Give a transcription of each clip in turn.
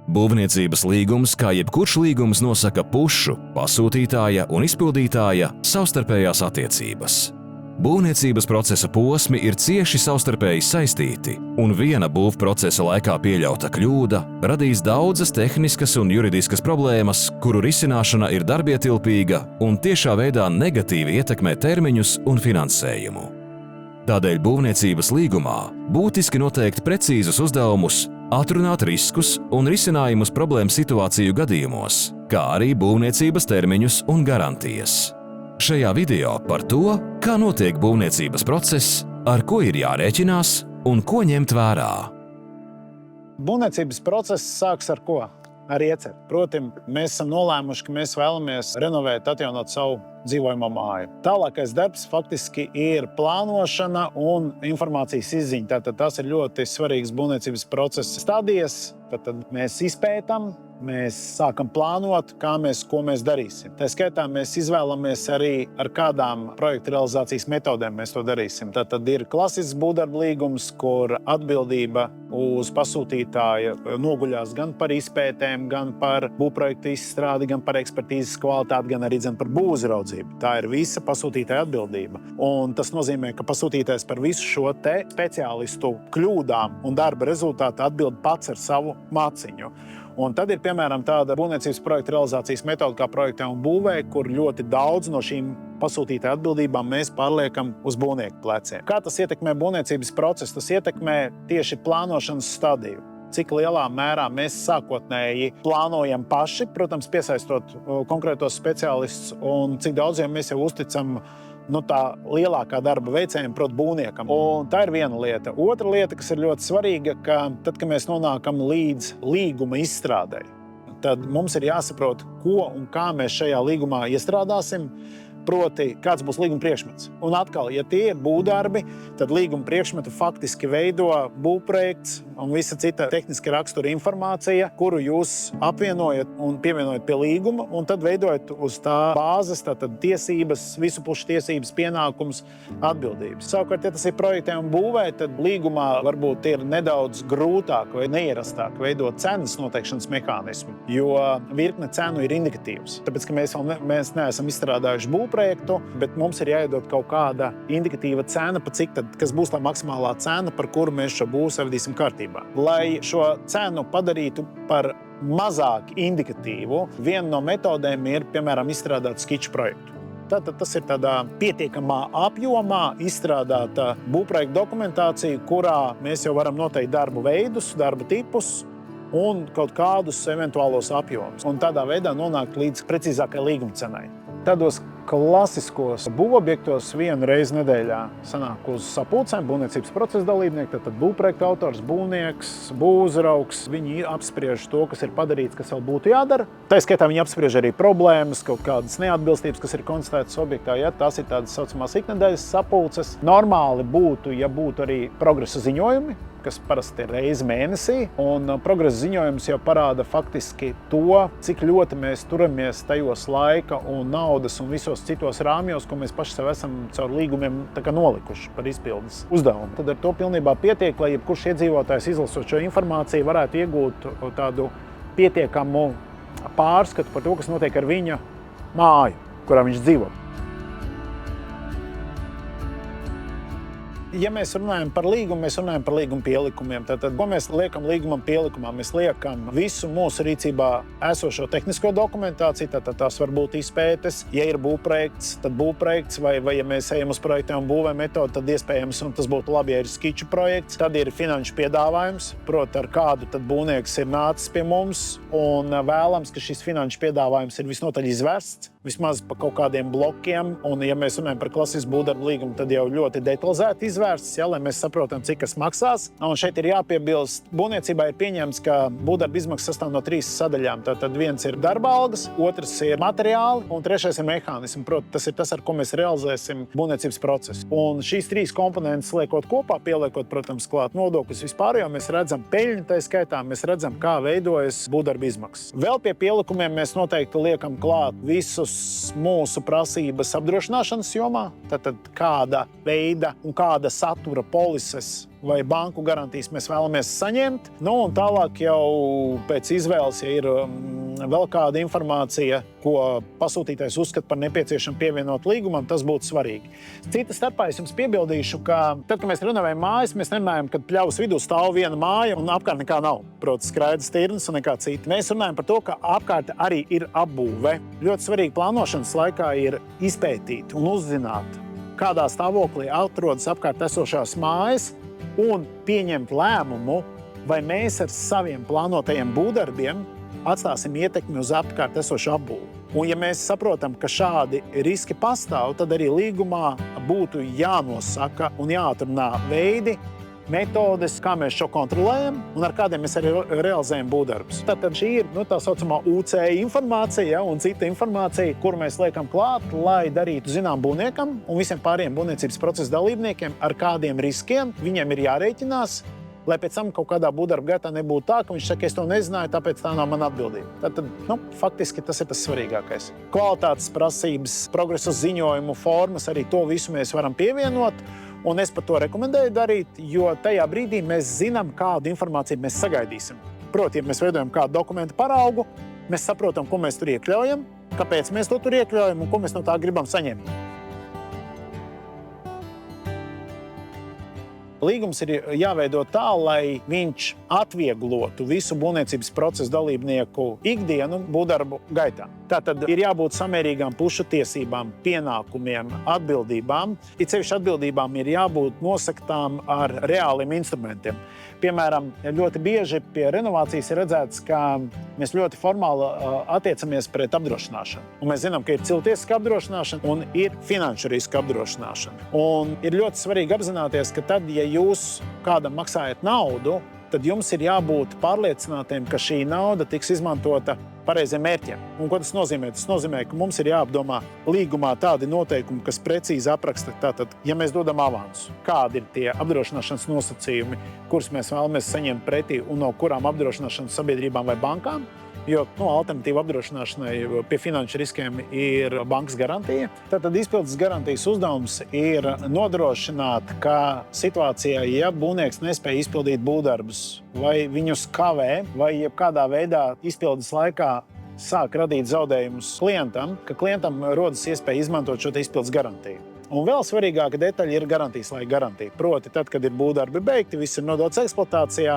Būvniecības līgums, kā jebkurš līgums, nosaka pušu, pasūtītāja un izpildītāja savstarpējās attiecības. Būvniecības procesa posmi ir cieši savstarpēji saistīti, un viena būvprocesa laikā pieļauta kļūda radīs daudzas tehniskas un juridiskas problēmas, kuru risināšana ir darbietilpīga un tiešā veidā negatīvi ietekmē termiņus un finansējumu. Tādēļ būvniecības līgumā būtiski noteikt precīzus uzdevumus, atrunāt riskus un risinājumus problēmu situāciju gadījumos, kā arī būvniecības termiņus un garantijas. Šajā video par to, kā notiek būvniecības process, ar ko ir jārēķinās un ko ņemt vērā. Būvniecības process sāks ar ko? Ar ieceri. Proti, mēs esam nolēmuši, ka mēs vēlamies renovēt, atjaunot savu dzīvojamo māju. Tālākais darbs faktiski ir plānošana un informācijas izziņa. Tātad tas ir ļoti svarīgs būvniecības procesa stadijas. Tad mēs izpētam, mēs sākam plānot, ko mēs darīsim. Tā skaitā mēs izvēlamies arī, ar kādām projekta realizācijas metodēm mēs to darīsim. Tad ir klasisks būvdarba līgums, kur atbildība uz pasūtītāja noguļās gan par izpētēm, gan par būvprojektu izstrādi, gan par ekspertīzes kvalitāti, gan arī par būvuzraudzību. Tā ir visa pasūtītāja atbildība. Un tas nozīmē, ka pasūtītājs par visu šo te speciālistu kļūdām un darba rezultātu atbild pats ar savu maciņu. Un tad ir, piemēram, tāda būvniecības projekta realizācijas metode kā projektē un būvē, kur ļoti daudz no šīm pasūtītāja atbildībām mēs pārliekam uz būvnieku pleciem. Kā tas ietekmē būvniecības procesu? Tas ietekmē tieši plānošanas stadiju. Cik lielā mērā mēs sākotnēji plānojam paši, protams, piesaistot konkrētos speciālistus, un cik daudziem mēs jau uzticam tā lielākā darba veicējiem, proti būvniekam. Un tā ir viena lieta. Otra lieta, kas ir ļoti svarīga, ka tad, kad mēs nonākam līdz līguma izstrādei, tad mums ir jāsaprot, ko un kā mēs šajā līgumā iestrādāsim, proti, kāds būs līguma priekšmets. Un atkal, ja tie ir būvdarbi, tad līguma priekšmetu faktiski veido būvprojekts un visa cita tehniska rakstura informācija, kuru jūs apvienojat un pievienojat pie līguma, un tad veidojat uz tā bāzes, tātad tiesības, visu pušu tiesības, pienākums, atbildības. Savukārt, ja tas ir projektē un būvē, tad līgumā varbūt ir nedaudz grūtāk vai neierastāk veidot cenas noteikšanas mehānismu, jo virkne cenu ir indikatīvs. Tāpēc, ka mēs neesam izstrādājuši būvprojektu, bet mums ir jāiedod kaut kāda indikatīva cena, kas būs tā maksimālā cena, par kuru mēs šo būvu savadīsim kārtībā. Lai šo cenu padarītu par mazāk indikatīvu, viena no metodēm ir, piemēram, izstrādāt skiču projektu. Tātad tas ir tādā pietiekamā apjomā izstrādāta būvprojekta dokumentācija, kurā mēs jau varam noteikt darbu veidus, darba tipus un kaut kādus eventuālos apjomus. Un tādā veidā nonākt līdz precīzākai līguma cenai. Tādos klasiskos būvobjektos vienu reizi nedēļā sanāk uz sapulcēm būvniecības procesa dalībnieki, tad būvprojekta autors, būvnieks, būvuzraugs. Viņi apspriež to, kas ir padarīts, kas vēl būtu jādara. Tā skaitā viņi apspriež arī problēmas, kaut kādas neatbilstības, kas ir konstatētas objektā. Ja tās ir tādas saucamās iknedēļas sapulces. Normāli būtu, ja būtu arī progresa ziņojumi, kas parasti ir reizi mēnesī, un progresa ziņojums jau parāda faktiski to, cik ļoti mēs turamies tajos laika un naudas un visos citos rāmjos, ko mēs paši sev esam caur līgumiem nolikuši par izpildes uzdevumu. Tad ar to pilnībā pietiek, lai jebkurš iedzīvotājs izlasot šo informāciju varētu iegūt tādu pietiekamu pārskatu par to, kas notiek ar viņa māju, kurā viņš dzīvo. Ja mēs runājam par līgumu, mēs runājam par līguma pielikumiem. Tātad, ko mēs liekam līgumam pielikumā? Mēs liekam visu mūsu rīcībā esošo tehnisko dokumentāciju, tātad tās var būt izpētes. Ja ir būvprojekts, tad būvprojekts, vai ja mēs ejam uz projektiem un būvē metodu, tad iespējams, un tas būtu labi, ja ir skiču projekts. Tad ir finanšu piedāvājums, proti ar kādu tad būvnieks ir nācis pie mums, un vēlams, ka šis finanšu piedāvājums ir visnotaļ izvērsts, vismaz pa kaut kādiem blokiem, un ja mēs runājam par klasisku būvdarba līgumu, tad jau ļoti detalizēti izvērsts, lai mēs saprotam, cik kas maksās. Un šeit ir jāpiebilst, būvniecībā ir pieņemts, ka būvdarba izmaksas sastāv no 3 sadaļām. Tātad viens ir darba algas, otrs ir materiāli, un trešais ir mehānismi. Proti, tas ir tas, ar ko mēs realizēsim būvniecības procesu. Un šīs 3 komponentes liekot kopā, pieliekot, protams, klāt nodokļus vispār, jo mēs redzam peļņu, tā skaitā mēs redzam, kā veidojas būvdarba izmaksas. Vēl pie pielikumiem mēs noteikti liekam klāt visus mūsu prasības apdrošināšanas jomā, tātad kāda veida un kāda kāda satura polises vai banku garantijas mēs vēlamies saņemt. Un tālāk jau pēc izvēles, ja ir vēl kāda informācija, ko pasūtītājs uzskata par nepieciešamu pievienot līgumam, tas būtu svarīgi. Cita starpā es jums piebildīšu, ka tad, kad mēs renovējam mājas, mēs nerunājam, ka pļavas vidū stāv viena māja un apkārt nekā nav. Protams, skraidus tirnas un nekā cita. Mēs runājam par to, ka apkārt arī ir apbūve. Ļoti svarīgi plānošanas laikā ir izpētīt un uzzināt, kādā stāvoklī atrodas apkārt esošās mājas, un pieņemt lēmumu, vai mēs ar saviem plānotajiem būvdarbiem atstāsim ietekmi uz apkārt esošu apbūvi. Un ja mēs saprotam, ka šādi riski pastāv, tad arī līgumā būtu jānosaka un jāatrunā veidi, metodes, kā mēs šo kontrolējam un ar kādiem mēs arī realizējam būvdarbus. Tātad šī ir tā saucamā UC informācija un cita informācija, kuru mēs liekam klāt, lai darītu zinām būvniekam un visiem pārējiem būvniecības procesa dalībniekiem, ar kādiem riskiem viņiem ir jārēķinās, lai pēc tam kaut kādā būvdarba gaitā nebūtu tā, ka viņš saka, es to nezināju, tāpēc tā nav mana atbildība. Tātad, faktiski tas ir tas svarīgākais. Kvalitātes prasības, progresa ziņojumu formas, arī to visu mēs varam pievienot. Un es par to rekomendēju darīt, jo tajā brīdī mēs zinām, kādu informāciju mēs sagaidīsim. Proti, ja mēs veidojam kādu dokumentu paraugu, mēs saprotam, ko mēs tur iekļaujam, kāpēc mēs to tur iekļaujam un ko mēs no tā gribam saņemt. Līgums ir jāveido tā, lai viņš atvieglotu visu būvniecības procesa dalībnieku ikdienu būvdarbu gaitā. Tātad ir jābūt samērīgām pušu tiesībām, pienākumiem, atbildībām. It sevišķi atbildībām ir jābūt nosaktām ar reāliem instrumentiem. Piemēram, ļoti bieži pie renovācijas ir redzēts, ka mēs ļoti formāli attiecamies pret apdrošināšanu. Un mēs zinām, ka ir cilvēciska apdrošināšana un ir finanšu riska apdrošināšana. Un ir ļoti svarīgi apzināties, ka tad, ja jūs kādam maksājat naudu, tad jums ir jābūt pārliecinātiem, ka šī nauda tiks izmantota pareiziem mērķiem. Un ko tas nozīmē? Tas nozīmē, ka mums ir jāapdomā līgumā tādi noteikumi, kas precīzi apraksta, tātad, ja mēs dodam avansu, kādi ir tie apdrošināšanas nosacījumi, kurus mēs vēlamies saņemt pretī un no kurām apdrošināšanas sabiedrībām vai bankām. Jo alternatīva apdrošināšanai pie finanšu riskiem ir bankas garantija. Tātad izpildes garantijas uzdevums ir nodrošināt, ka situācijā, ja būvnieks nespēja izpildīt būvdarbus vai viņus kavē, vai jebkādā veidā izpildes laikā sāk radīt zaudējumus klientam, ka klientam rodas iespēja izmantot šo izpildes garantiju. Un vēl svarīgāka detaļa ir garantijas laika garantija. Proti, tad, kad ir būvdarbi beigti, viss ir nodots eksploatācijā,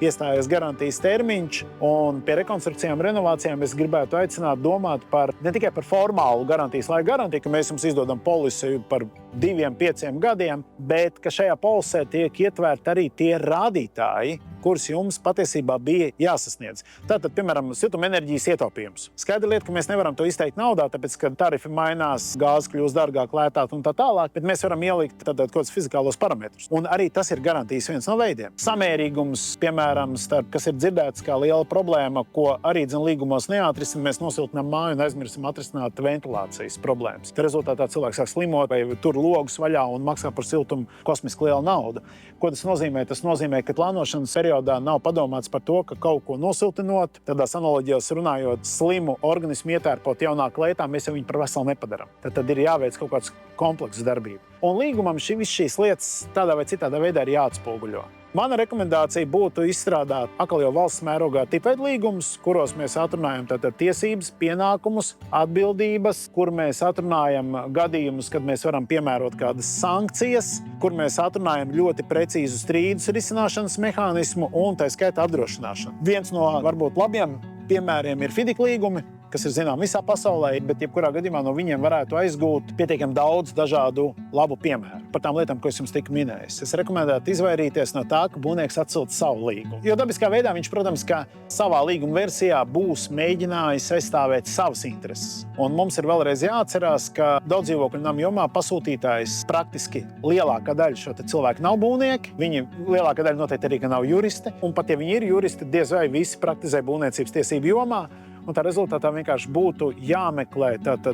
iestājas garantijas termiņš, un pie rekonstrukcijām, renovācijām es gribētu aicināt domāt ne tikai par formālu garantijas laika garantiju, ka mēs jums izdodam polisi par 2-5 gadiem, bet ka šajā polisē tiek ietverti arī tie rādītāji, kurus jums patiesībā bija jāsasniedz. Tātad, piemēram, siltumenerģijas ietaupījums. Skaidra lieta, ka mēs nevaram to izteikt naudā, tāpēc, ka tarifi mainās, gāze kļūst dārgāk, lētāk un tā tālāk, bet mēs varam ielikt kaut kādus fizikālos parametrus. Un arī tas ir garantijas viens no veidiem. Samērīgums, piemēram, kas ir dzirdēts kā liela problēma, ko arī līgumos neatrisinām, mēs nosiltinām māju un aizmirstam atrisināt ventilācijas problēmas. Tā rezultātā cilvēks sāk slimot vai tur logus vaļā un maksā par siltumu kosmiski lielu naudu. Ko tas nozīmē? Tas nozīmē, ka plānošanas periodā nav padomāts par to, ka kaut ko nosiltinot, tādās analoģijās runājot, slimu organismu ietērpot jaunā klētā, mēs jau viņu par veselu nepadaram. Tad ir jāveic kaut kāds komplekss darbība. Un līgumam šīs lietas tādā vai citādā veidā ir jāatspoguļo. Mana rekomendācija būtu izstrādāt atkal jau valsts mērogā tipveida līgumus, kuros mēs atrunājam tiesības, pienākumus, atbildības, kur mēs atrunājam gadījumus, kad mēs varam piemērot kādas sankcijas, kur mēs atrunājam ļoti precīzu strīdus risināšanas mehānismu un tā skaitā apdrošināšanu. Viens no varbūt labiem piemēriem ir FIDIK līgumi, kas ir zinām visā pasaulē, bet jebkurā gadījumā no viņiem varētu aizgūt pietiekami daudz dažādu labu piemēru par tām lietām, ko es jums tikko minējis. Es rekomendētu izvairīties no tā, ka būvnieks atsūta savu līgumu. Jo dabiskā veidā viņš, protams, ka savā līguma versijā būs mēģinājis aizstāvēt savas intereses. Un mums ir vēlreiz jāatcerās, ka daudz dzīvokļu namu jomā pasūtītājs praktiski lielākā daļa šo cilvēku nav būvnieki. Viņi lielākā daļa noteikti arī nav juristi. Un pat ja viņi ir juristi, diez vai visi praktizē būvniecības tiesību jomā. Un tā rezultātā vienkārši būtu jāmeklē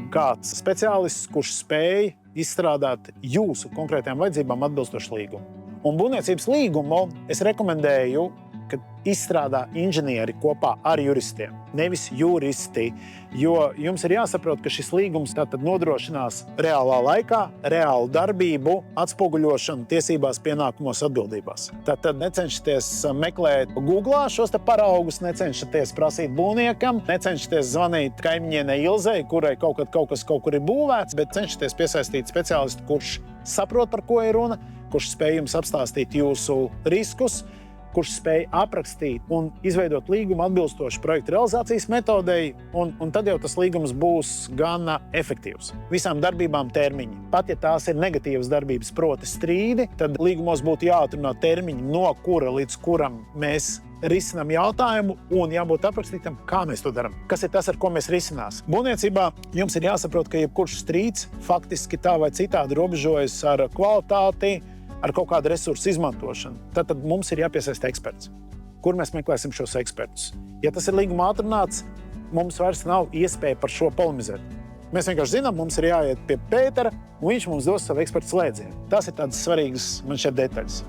kāds speciālists, kurš spēj izstrādāt jūsu konkrētajām vajadzībām atbilstošu līgumu. Un būvniecības līgumu es rekomendēju ka izstrādā inženieri kopā ar juristiem, nevis juristi. Jo jums ir jāsaprot, ka šis līgums tātad nodrošinās reālā laikā, reālu darbību, atspoguļošanu tiesībās, pienākumos, atbildībās. Tātad necenšaties meklēt Googlā šos te paraugus, necenšaties prasīt būvniekam, necenšaties zvanīt kaimiņienei Ilzei, kurai kaut kas kaut kur ir būvēts, bet cenšaties piesaistīt speciālistu, kurš saprot, par ko ir runa, kurš spēj jums apstāstīt jūsu riskus, kurš spēj aprakstīt un izveidot līgumu atbilstoši projekta realizācijas metodei, un tad jau tas līgums būs gana efektīvs. Visām darbībām termiņi. Pat ja tās ir negatīvas darbības, proti strīdi, tad līgumos būtu jāatrunā termiņi, no kura līdz kuram mēs risinām jautājumu un jābūt aprakstītam, kā mēs to darām. Kas ir tas, ar ko mēs risinās? Būvniecībā jums ir jāsaprot, ka jebkurš strīds faktiski tā vai citādi robežojas ar kvalitāti, ar kaut kādu resursu izmantošanu. Tad mums ir jāpiesaista eksperts. Kur mēs meklēsim šos ekspertus? Ja tas ir līgumā atrunāts, mums vairs nav iespēja par šo polemizēt. Mēs vienkārši zinām, mums ir jāiet pie Pētera, un viņš mums dos savu ekspertu slēdzienu. Tas ir tādas svarīgas man šeit detaļas.